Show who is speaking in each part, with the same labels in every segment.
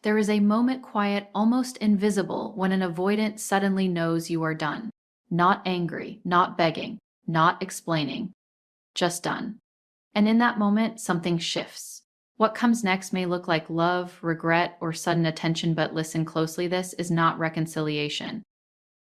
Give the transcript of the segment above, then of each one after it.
Speaker 1: There is a moment quiet, almost invisible, when an avoidant suddenly knows you are done. Not angry, not begging, not explaining, just done. And in that moment, something shifts. What comes next may look like love, regret, or sudden attention, but listen closely. This is not reconciliation.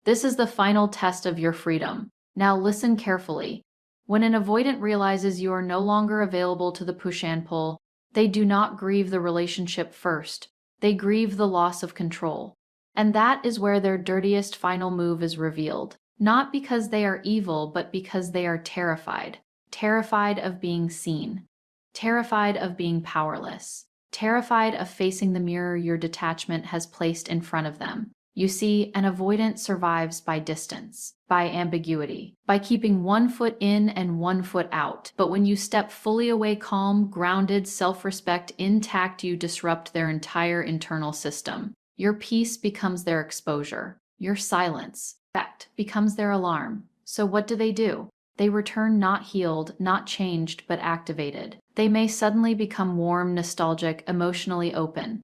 Speaker 1: This is the final test of your freedom. Now listen carefully. When an avoidant realizes you are no longer available to the push and pull, they do not grieve the relationship first. They grieve the loss of control. And that is where their dirtiest final move is revealed. Not because they are evil, but because they are terrified. Terrified of being seen. Terrified of being powerless. Terrified of facing the mirror your detachment has placed in front of them. You see, an avoidant survives by distance, by ambiguity, by keeping one foot in and one foot out. But when you step fully away, calm, grounded, self-respect intact, you disrupt their entire internal system. Your peace becomes their exposure. Your silence, in fact, becomes their alarm. So what do? They return not healed, not changed, but activated. They may suddenly become warm, nostalgic, emotionally open.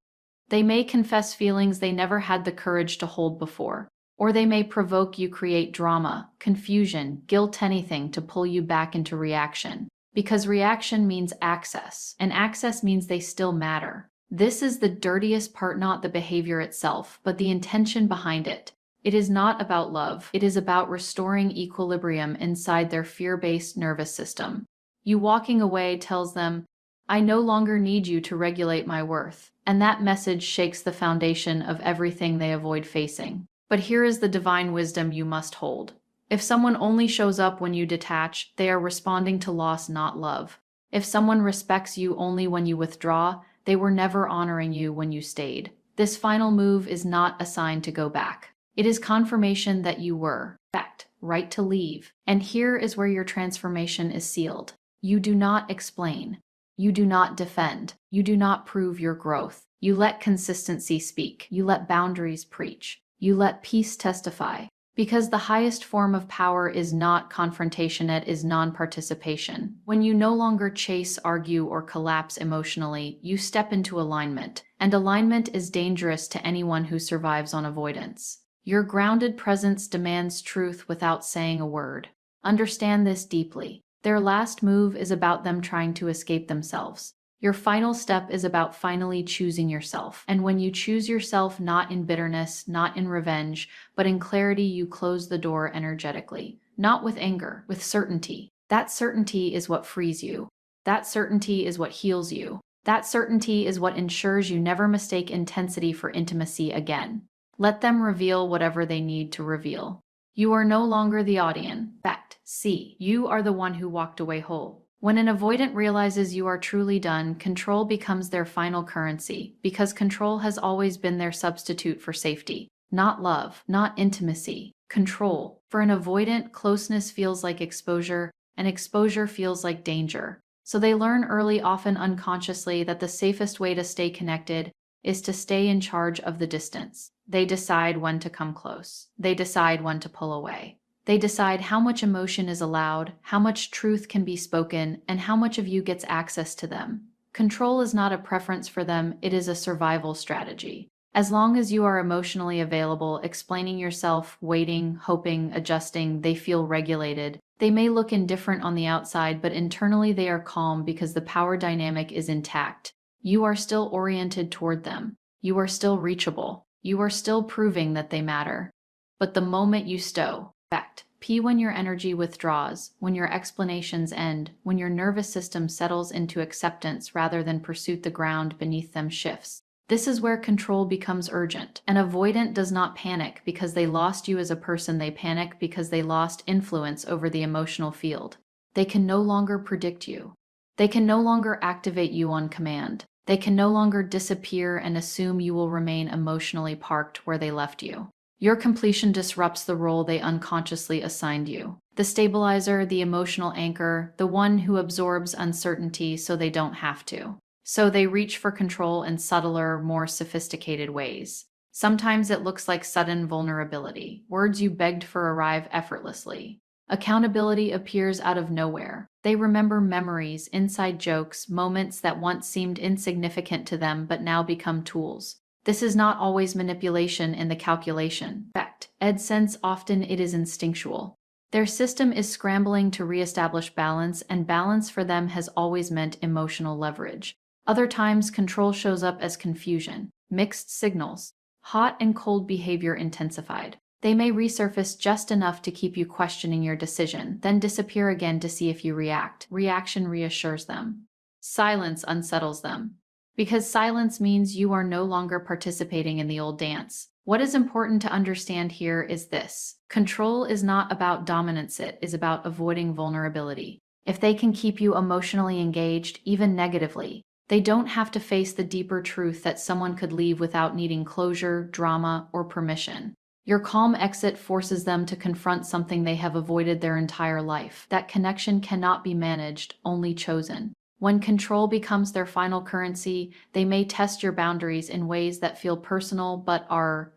Speaker 1: They may confess feelings they never had the courage to hold before. Or they may provoke you, create drama, confusion, guilt, anything to pull you back into reaction. Because reaction means access, and access means they still matter. This is the dirtiest part, not the behavior itself, but the intention behind it. It is not about love. It is about restoring equilibrium inside their fear-based nervous system. You walking away tells them, I no longer need you to regulate my worth. And that message shakes the foundation of everything they avoid facing. But here is the divine wisdom you must hold. If someone only shows up when you detach, they are responding to loss, not love. If someone respects you only when you withdraw, they were never honoring you when you stayed. This final move is not a sign to go back. It is confirmation that you were, in fact, right to leave. And here is where your transformation is sealed. You do not explain. You do not defend. You do not prove your growth. You let consistency speak. You let boundaries preach. You let peace testify. Because the highest form of power is not confrontation, it is non-participation. When you no longer chase, argue, or collapse emotionally, you step into alignment. And alignment is dangerous to anyone who survives on avoidance. Your grounded presence demands truth without saying a word. Understand this deeply. Their last move is about them trying to escape themselves. Your final step is about finally choosing yourself. And when you choose yourself, not in bitterness, not in revenge, but in clarity, you close the door energetically. Not with anger, with certainty. That certainty is what frees you. That certainty is what heals you. That certainty is what ensures you never mistake intensity for intimacy again. Let them reveal whatever they need to reveal. You are no longer the audience. Fact. See, you are the one who walked away whole. When an avoidant realizes you are truly done, control becomes their final currency, because control has always been their substitute for safety. Not love, not intimacy, control. For an avoidant, closeness feels like exposure, and exposure feels like danger. So they learn early, often unconsciously, that the safest way to stay connected is to stay in charge of the distance. They decide when to come close. They decide when to pull away. They decide how much emotion is allowed, how much truth can be spoken, and how much of you gets access to them. Control is not a preference for them, it is a survival strategy. As long as you are emotionally available, explaining yourself, waiting, hoping, adjusting, they feel regulated. They may look indifferent on the outside, but internally they are calm because the power dynamic is intact. You are still oriented toward them. You are still reachable. You are still proving that they matter. But the moment you stow, fact, when your energy withdraws, when your explanations end, when your nervous system settles into acceptance rather than pursuit, the ground beneath them shifts. This is where control becomes urgent. An avoidant does not panic because they lost you as a person, they panic because they lost influence over the emotional field. They can no longer predict you. They can no longer activate you on command. They can no longer disappear and assume you will remain emotionally parked where they left you. Your completion disrupts the role they unconsciously assigned you. The stabilizer, the emotional anchor, the one who absorbs uncertainty so they don't have to. So they reach for control in subtler, more sophisticated ways. Sometimes it looks like sudden vulnerability. Words you begged for arrive effortlessly. Accountability appears out of nowhere. They remember memories, inside jokes, moments that once seemed insignificant to them but now become tools. This is not always manipulation in the calculation. In fact, Ed sense often it is instinctual. Their system is scrambling to reestablish balance, and balance for them has always meant emotional leverage. Other times, control shows up as confusion, mixed signals, hot and cold behavior intensified. They may resurface just enough to keep you questioning your decision, then disappear again to see if you react. Reaction reassures them. Silence unsettles them. Because silence means you are no longer participating in the old dance. What is important to understand here is this. Control is not about dominance, it is about avoiding vulnerability. If they can keep you emotionally engaged, even negatively, they don't have to face the deeper truth that someone could leave without needing closure, drama, or permission. Your calm exit forces them to confront something they have avoided their entire life. That connection cannot be managed, only chosen. When control becomes their final currency, they may test your boundaries in ways that feel personal but are,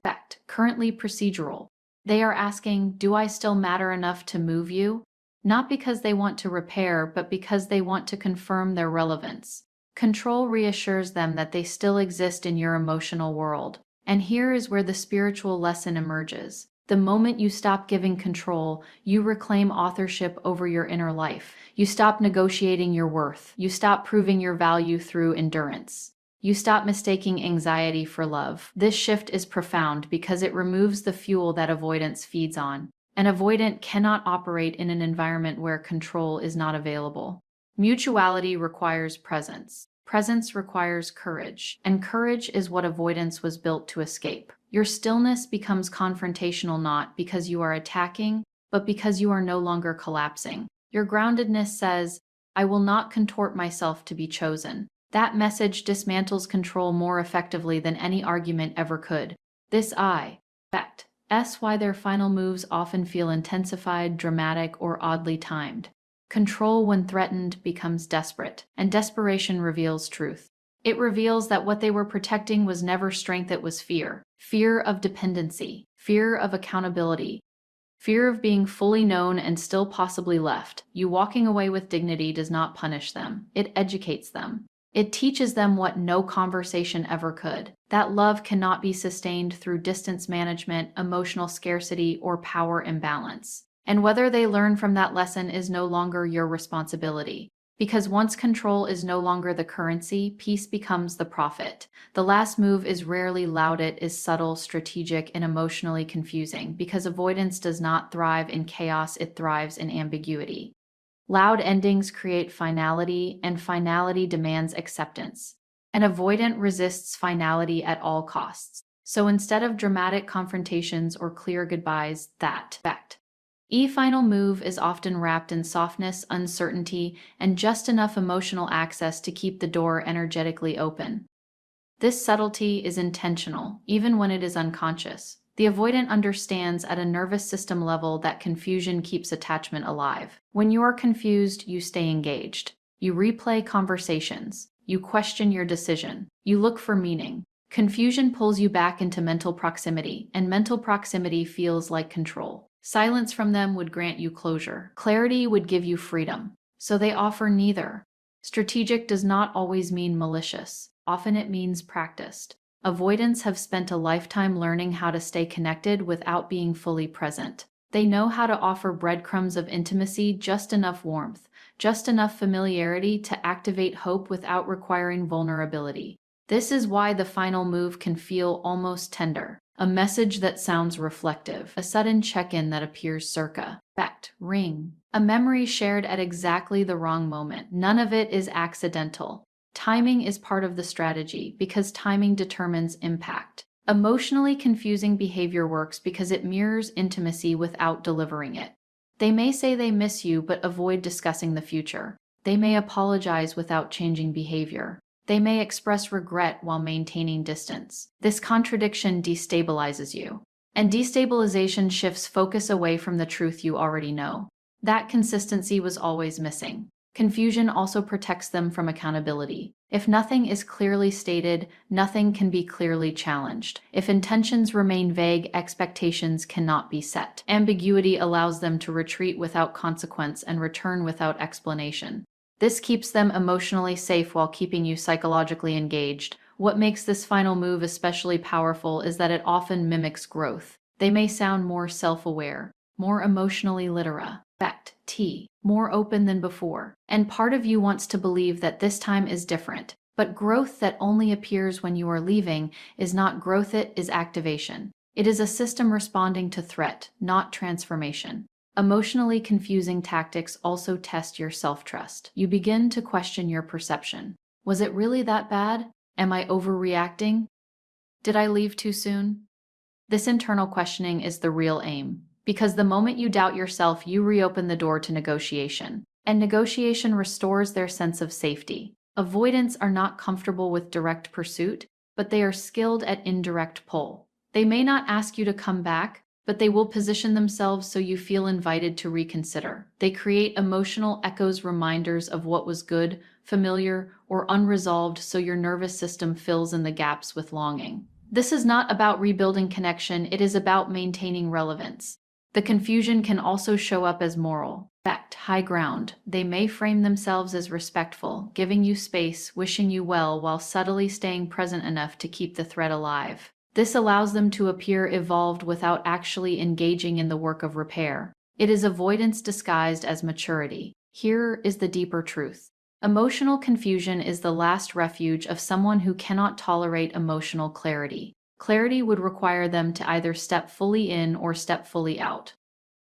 Speaker 1: fact, currently procedural. They are asking, do I still matter enough to move you? Not because they want to repair, but because they want to confirm their relevance. Control reassures them that they still exist in your emotional world. And here is where the spiritual lesson emerges. The moment you stop giving control, you reclaim authorship over your inner life. You stop negotiating your worth. You stop proving your value through endurance. You stop mistaking anxiety for love. This shift is profound because it removes the fuel that avoidance feeds on. An avoidant cannot operate in an environment where control is not available. Mutuality requires presence. Presence requires courage, and courage is what avoidance was built to escape. Your stillness becomes confrontational not because you are attacking, but because you are no longer collapsing. Your groundedness says, I will not contort myself to be chosen. That message dismantles control more effectively than any argument ever could. This fact, why their final moves often feel intensified, dramatic, or oddly timed. Control, when threatened, becomes desperate, and desperation reveals truth. It reveals that what they were protecting was never strength, it was fear. Fear of dependency, fear of accountability, fear of being fully known and still possibly left. You walking away with dignity does not punish them, it educates them. It teaches them what no conversation ever could, that love cannot be sustained through distance management, emotional scarcity, or power imbalance. And whether they learn from that lesson is no longer your responsibility. Because once control is no longer the currency, peace becomes the profit. The last move is rarely loud, it is subtle, strategic, and emotionally confusing, because avoidance does not thrive in chaos, it thrives in ambiguity. Loud endings create finality, and finality demands acceptance. An avoidant resists finality at all costs. So instead of dramatic confrontations or clear goodbyes, fact. Final move is often wrapped in softness, uncertainty, and just enough emotional access to keep the door energetically open. This subtlety is intentional, even when it is unconscious. The avoidant understands at a nervous system level that confusion keeps attachment alive. When you are confused, you stay engaged. You replay conversations. You question your decision. You look for meaning. Confusion pulls you back into mental proximity, and mental proximity feels like control. Silence from them would grant you closure. Clarity would give you freedom. So they offer neither. Strategic does not always mean malicious. Often it means practiced. Avoidants have spent a lifetime learning how to stay connected without being fully present. They know how to offer breadcrumbs of intimacy, just enough warmth, just enough familiarity to activate hope without requiring vulnerability. This is why the final move can feel almost tender. A message that sounds reflective, a sudden check-in that appears circa. Fact, ring. A memory shared at exactly the wrong moment. None of it is accidental. Timing is part of the strategy because timing determines impact. Emotionally confusing behavior works because it mirrors intimacy without delivering it. They may say they miss you but avoid discussing the future. They may apologize without changing behavior. They may express regret while maintaining distance. This contradiction destabilizes you. And destabilization shifts focus away from the truth you already know. That consistency was always missing. Confusion also protects them from accountability. If nothing is clearly stated, nothing can be clearly challenged. If intentions remain vague, expectations cannot be set. Ambiguity allows them to retreat without consequence and return without explanation. This keeps them emotionally safe while keeping you psychologically engaged. What makes this final move especially powerful is that it often mimics growth. They may sound more self-aware, more emotionally literate, more open than before. And part of you wants to believe that this time is different. But growth that only appears when you are leaving is not growth, it is activation. It is a system responding to threat, not transformation. Emotionally confusing tactics also test your self-trust. You begin to question your perception. Was it really that bad? Am I overreacting? Did I leave too soon? This internal questioning is the real aim, because the moment you doubt yourself, you reopen the door to negotiation, and negotiation restores their sense of safety. Avoidants are not comfortable with direct pursuit, but they are skilled at indirect pull. They may not ask you to come back, but they will position themselves so you feel invited to reconsider. They create emotional echoes, reminders of what was good, familiar, or unresolved, so your nervous system fills in the gaps with longing. This is not about rebuilding connection, it is about maintaining relevance. The confusion can also show up as moral. High ground. They may frame themselves as respectful, giving you space, wishing you well, while subtly staying present enough to keep the thread alive. This allows them to appear evolved without actually engaging in the work of repair. It is avoidance disguised as maturity. Here is the deeper truth. Emotional confusion is the last refuge of someone who cannot tolerate emotional clarity. Clarity would require them to either step fully in or step fully out.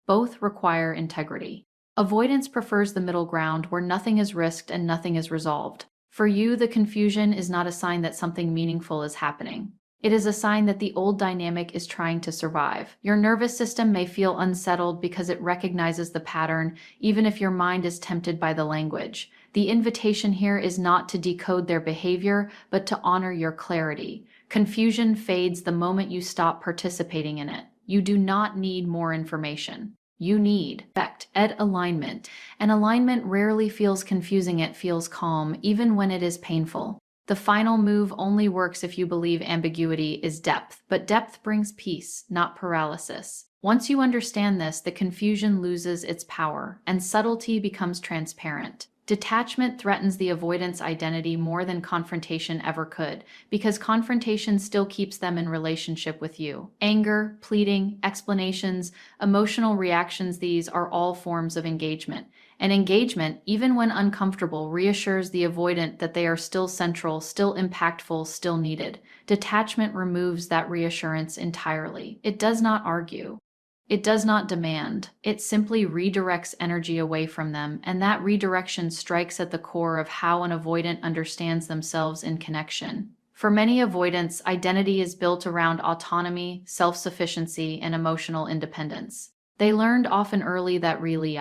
Speaker 1: Both require integrity. Avoidance prefers the middle ground where nothing is risked and nothing is resolved. For you, the confusion is not a sign that something meaningful is happening. It is a sign that the old dynamic is trying to survive. Your nervous system may feel unsettled because it recognizes the pattern, even if your mind is tempted by the language. The invitation here is not to decode their behavior, but to honor your clarity. Confusion fades the moment you stop participating in it. You do not need more information. You need alignment. And alignment rarely feels confusing, it feels calm, even when it is painful. The final move only works if you believe ambiguity is depth, but depth brings peace, not paralysis. Once you understand this, the confusion loses its power, and subtlety becomes transparent. Detachment threatens the avoidance identity more than confrontation ever could, because confrontation still keeps them in relationship with you. Anger, pleading, explanations, emotional reactions, these are all forms of engagement. And engagement, even when uncomfortable, reassures the avoidant that they are still central, still impactful, still needed. Detachment removes that reassurance entirely. It does not argue. It does not demand. It simply redirects energy away from them, and that redirection strikes at the core of how an avoidant understands themselves in connection. For many avoidants, identity is built around autonomy, self-sufficiency, and emotional independence. They learned often early that really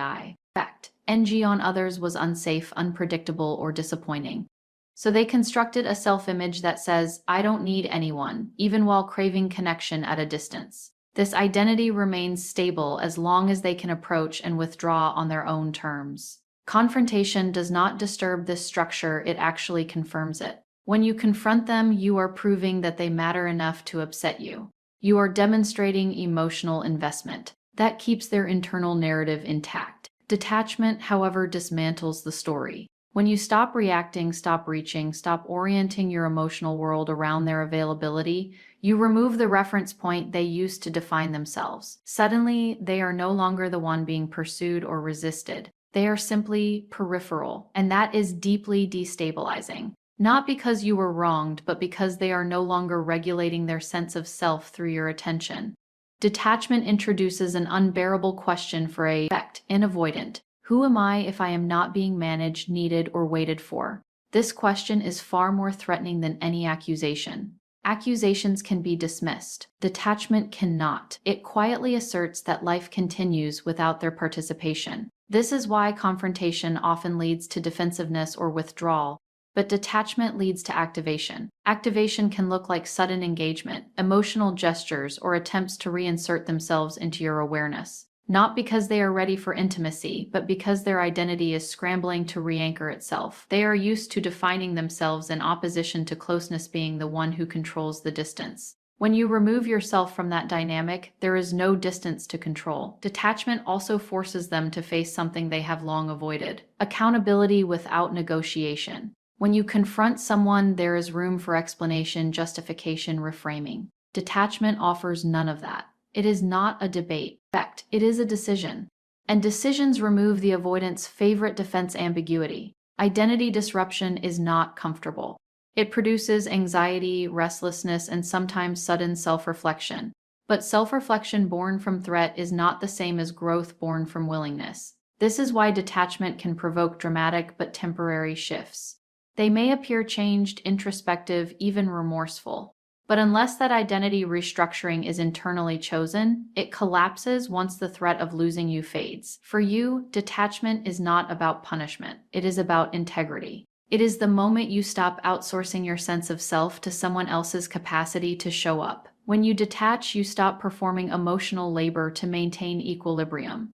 Speaker 1: NG on others was unsafe, unpredictable, or disappointing. So they constructed a self-image that says, I don't need anyone, even while craving connection at a distance. This identity remains stable as long as they can approach and withdraw on their own terms. Confrontation does not disturb this structure, it actually confirms it. When you confront them, you are proving that they matter enough to upset you. You are demonstrating emotional investment. That keeps their internal narrative intact. Detachment, however, dismantles the story. When you stop reacting, stop reaching, stop orienting your emotional world around their availability, you remove the reference point they used to define themselves. Suddenly, they are no longer the one being pursued or resisted. They are simply peripheral, and that is deeply destabilizing. Not because you were wronged, but because they are no longer regulating their sense of self through your attention. Detachment introduces an unbearable question for an avoidant. Who am I if I am not being managed, needed, or waited for? This question is far more threatening than any accusation. Accusations can be dismissed. Detachment cannot. It quietly asserts that life continues without their participation. This is why confrontation often leads to defensiveness or withdrawal, but detachment leads to activation. Activation can look like sudden engagement, emotional gestures, or attempts to reinsert themselves into your awareness. Not because they are ready for intimacy, but because their identity is scrambling to re-anchor itself. They are used to defining themselves in opposition to closeness being the one who controls the distance. When you remove yourself from that dynamic, there is no distance to control. Detachment also forces them to face something they have long avoided: accountability without negotiation. When you confront someone, there is room for explanation, justification, reframing. Detachment offers none of that. It is not a debate. In fact, it is a decision. And decisions remove the avoidant's favorite defense: ambiguity. Identity disruption is not comfortable. It produces anxiety, restlessness, and sometimes sudden self-reflection. But self-reflection born from threat is not the same as growth born from willingness. This is why detachment can provoke dramatic but temporary shifts. They may appear changed, introspective, even remorseful. But unless that identity restructuring is internally chosen, it collapses once the threat of losing you fades. For you, detachment is not about punishment. It is about integrity. It is the moment you stop outsourcing your sense of self to someone else's capacity to show up. When you detach, you stop performing emotional labor to maintain equilibrium.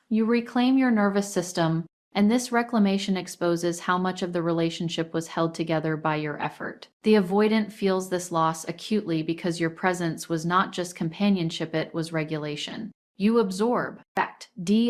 Speaker 1: You reclaim your nervous system, and this reclamation exposes how much of the relationship was held together by your effort. The avoidant feels this loss acutely because your presence was not just companionship, it was regulation. You absorb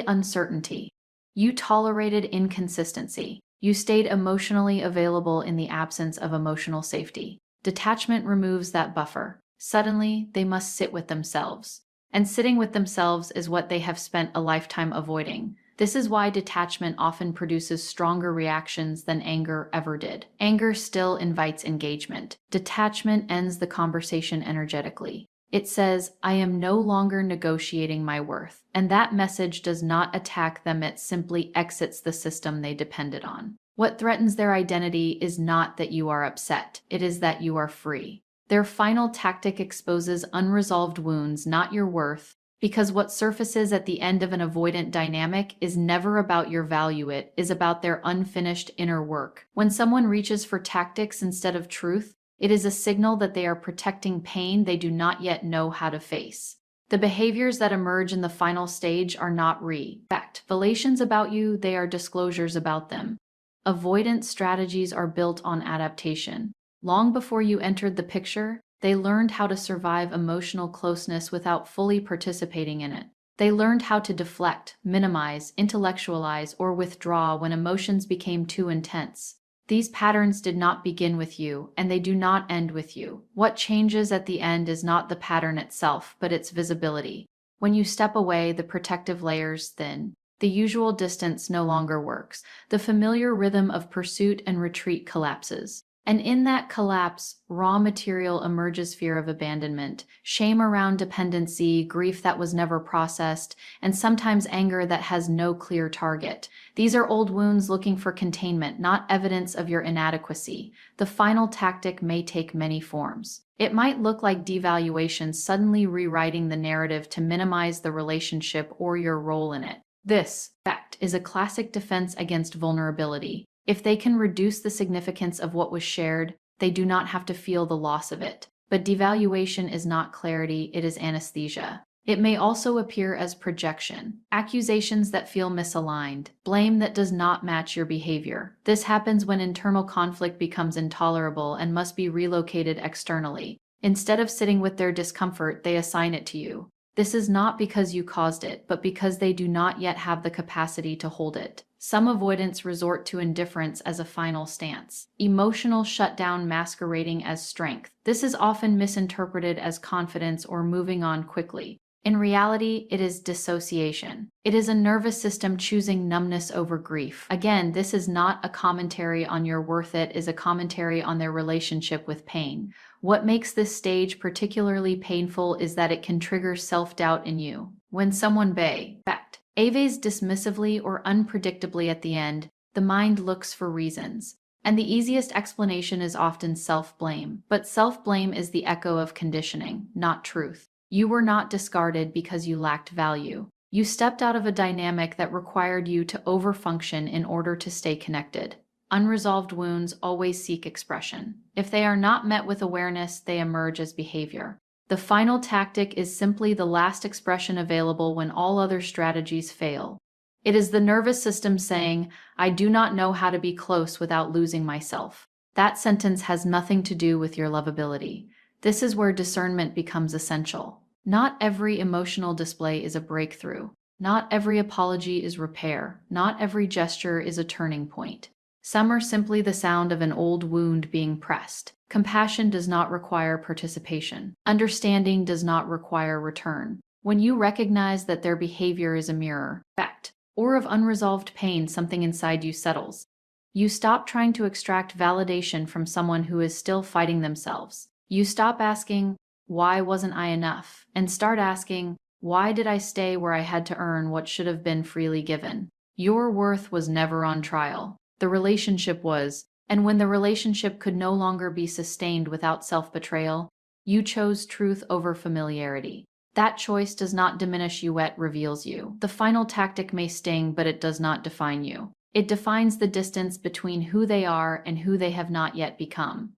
Speaker 1: uncertainty. You tolerated inconsistency. You stayed emotionally available in the absence of emotional safety. Detachment removes that buffer. Suddenly, they must sit with themselves. And sitting with themselves is what they have spent a lifetime avoiding. This is why detachment often produces stronger reactions than anger ever did. Anger still invites engagement. Detachment ends the conversation energetically. It says, I am no longer negotiating my worth. And that message does not attack them, it simply exits the system they depended on. What threatens their identity is not that you are upset, it is that you are free. Their final tactic exposes unresolved wounds, not your worth, because what surfaces at the end of an avoidant dynamic is never about your value, it is about their unfinished inner work. When someone reaches for tactics instead of truth, it is a signal that they are protecting pain they do not yet know how to face. The behaviors that emerge in the final stage are not revelations about you, they are disclosures about them. Avoidant strategies are built on adaptation. Long before you entered the picture, they learned how to survive emotional closeness without fully participating in it. They learned how to deflect, minimize, intellectualize, or withdraw when emotions became too intense. These patterns did not begin with you, and they do not end with you. What changes at the end is not the pattern itself, but its visibility. When you step away, the protective layers thin. The usual distance no longer works. The familiar rhythm of pursuit and retreat collapses. And in that collapse, raw material emerges: fear of abandonment, shame around dependency, grief that was never processed, and sometimes anger that has no clear target. These are old wounds looking for containment, not evidence of your inadequacy. The final tactic may take many forms. It might look like devaluation, suddenly rewriting the narrative to minimize the relationship or your role in it. This, in fact, is a classic defense against vulnerability. If they can reduce the significance of what was shared, they do not have to feel the loss of it. But devaluation is not clarity, it is anesthesia. It may also appear as projection, accusations that feel misaligned, blame that does not match your behavior. This happens when internal conflict becomes intolerable and must be relocated externally. Instead of sitting with their discomfort, they assign it to you. This is not because you caused it, but because they do not yet have the capacity to hold it. Some avoidants resort to indifference as a final stance, emotional shutdown masquerading as strength. This is often misinterpreted as confidence or moving on quickly. In reality, it is dissociation. It is a nervous system choosing numbness over grief. Again, this is not a commentary on your worth, it is a commentary on their relationship with pain. What makes this stage particularly painful is that it can trigger self-doubt in you. When someone behaves dismissively or unpredictably at the end, the mind looks for reasons. And the easiest explanation is often self-blame. But self-blame is the echo of conditioning, not truth. You were not discarded because you lacked value. You stepped out of a dynamic that required you to overfunction in order to stay connected. Unresolved wounds always seek expression. If they are not met with awareness, they emerge as behavior. The final tactic is simply the last expression available when all other strategies fail. It is the nervous system saying, I do not know how to be close without losing myself. That sentence has nothing to do with your lovability. This is where discernment becomes essential. Not every emotional display is a breakthrough. Not every apology is repair. Not every gesture is a turning point. Some are simply the sound of an old wound being pressed. Compassion does not require participation. Understanding does not require return. When you recognize that their behavior is a mirror, fact, or of unresolved pain, something inside you settles. You stop trying to extract validation from someone who is still fighting themselves. You stop asking, "Why wasn't I enough?" and start asking, "Why did I stay where I had to earn what should have been freely given?" Your worth was never on trial. The relationship was, and when the relationship could no longer be sustained without self-betrayal, you chose truth over familiarity. That choice does not diminish you, it reveals you. The final tactic may sting, but it does not define you. It defines the distance between who they are and who they have not yet become.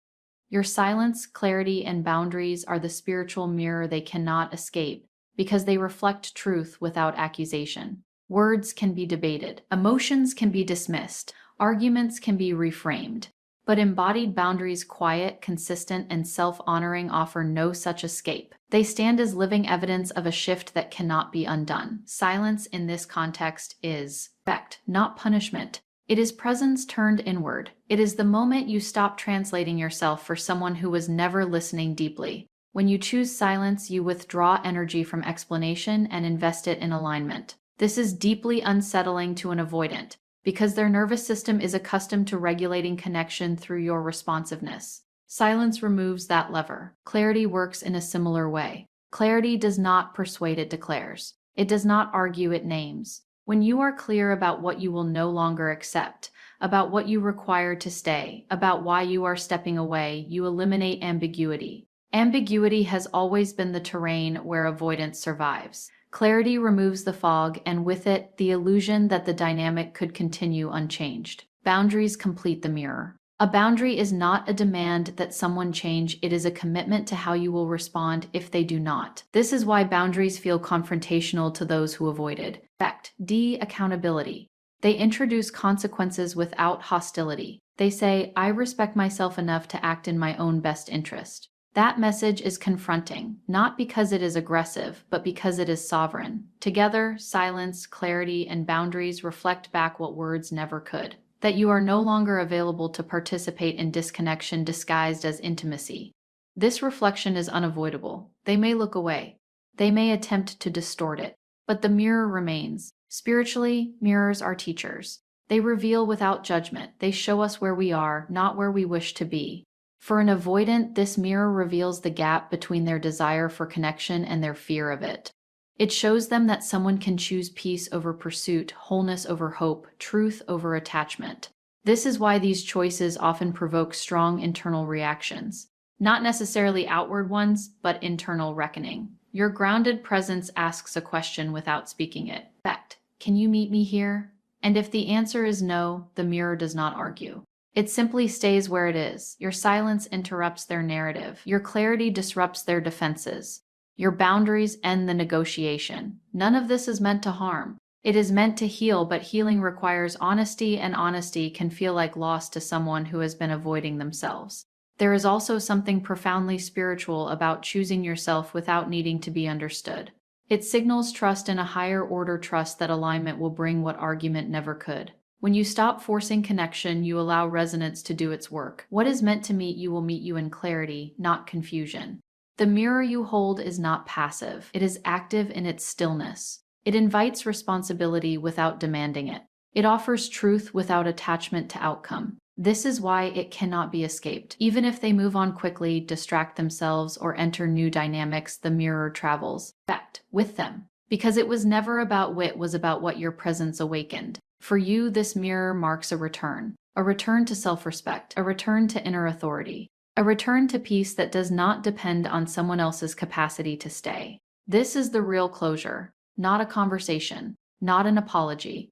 Speaker 1: Your silence, clarity, and boundaries are the spiritual mirror they cannot escape because they reflect truth without accusation. Words can be debated, emotions can be dismissed, arguments can be reframed, but embodied boundaries, quiet, consistent, and self-honoring, offer no such escape. They stand as living evidence of a shift that cannot be undone. Silence in this context is respect, not punishment. It is presence turned inward. It is the moment you stop translating yourself for someone who was never listening deeply. When you choose silence, you withdraw energy from explanation and invest it in alignment. This is deeply unsettling to an avoidant, because their nervous system is accustomed to regulating connection through your responsiveness. Silence removes that lever. Clarity works in a similar way. Clarity does not persuade, it declares. It does not argue, it names. When you are clear about what you will no longer accept, about what you require to stay, about why you are stepping away, you eliminate ambiguity. Ambiguity has always been the terrain where avoidance survives. Clarity removes the fog, and with it, the illusion that the dynamic could continue unchanged. Boundaries complete the mirror. A boundary is not a demand that someone change, it is a commitment to how you will respond if they do not. This is why boundaries feel confrontational to those who avoided. Fact. D. Accountability. They introduce consequences without hostility. They say, "I respect myself enough to act in my own best interest." That message is confronting, not because it is aggressive, but because it is sovereign. Together, silence, clarity, and boundaries reflect back what words never could. That you are no longer available to participate in disconnection disguised as intimacy. This reflection is unavoidable. They may look away. They may attempt to distort it. But the mirror remains. Spiritually, mirrors are teachers. They reveal without judgment. They show us where we are, not where we wish to be. For an avoidant, this mirror reveals the gap between their desire for connection and their fear of it. It shows them that someone can choose peace over pursuit, wholeness over hope, truth over attachment. This is why these choices often provoke strong internal reactions. Not necessarily outward ones, but internal reckoning. Your grounded presence asks a question without speaking it. Fact. Can you meet me here? And if the answer is no, the mirror does not argue. It simply stays where it is. Your silence interrupts their narrative. Your clarity disrupts their defenses. Your boundaries end the negotiation. None of this is meant to harm. It is meant to heal, but healing requires honesty, and honesty can feel like loss to someone who has been avoiding themselves. There is also something profoundly spiritual about choosing yourself without needing to be understood. It signals trust in a higher order, trust that alignment will bring what argument never could. When you stop forcing connection, you allow resonance to do its work. What is meant to meet you will meet you in clarity, not confusion. The mirror you hold is not passive. It is active in its stillness. It invites responsibility without demanding it. It offers truth without attachment to outcome. This is why it cannot be escaped. Even if they move on quickly, distract themselves, or enter new dynamics, the mirror travels, fact, with them. Because it was never about wit, was about what your presence awakened. For you, this mirror marks a return to self-respect, a return to inner authority, a return to peace that does not depend on someone else's capacity to stay. This is the real closure, not a conversation, not an apology,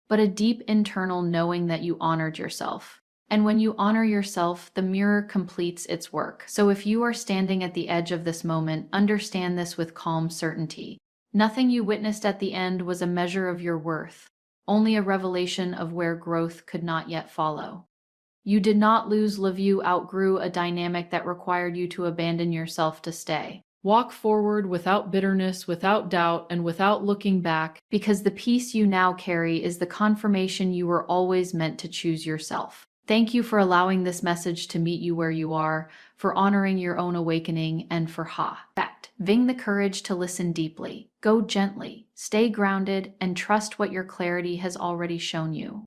Speaker 1: but a deep internal knowing that you honored yourself. And when you honor yourself, the mirror completes its work. So if you are standing at the edge of this moment, understand this with calm certainty. Nothing you witnessed at the end was a measure of your worth, only a revelation of where growth could not yet follow. You did not lose love, you outgrew a dynamic that required you to abandon yourself to stay.
Speaker 2: Walk forward without bitterness, without doubt, and without looking back.
Speaker 1: because the peace you now carry is the confirmation you were always meant to choose yourself. Thank you for allowing this message to meet you where you are, for honoring your own awakening, and for having the courage to listen deeply. Go gently, stay grounded, and trust what your clarity has already shown you.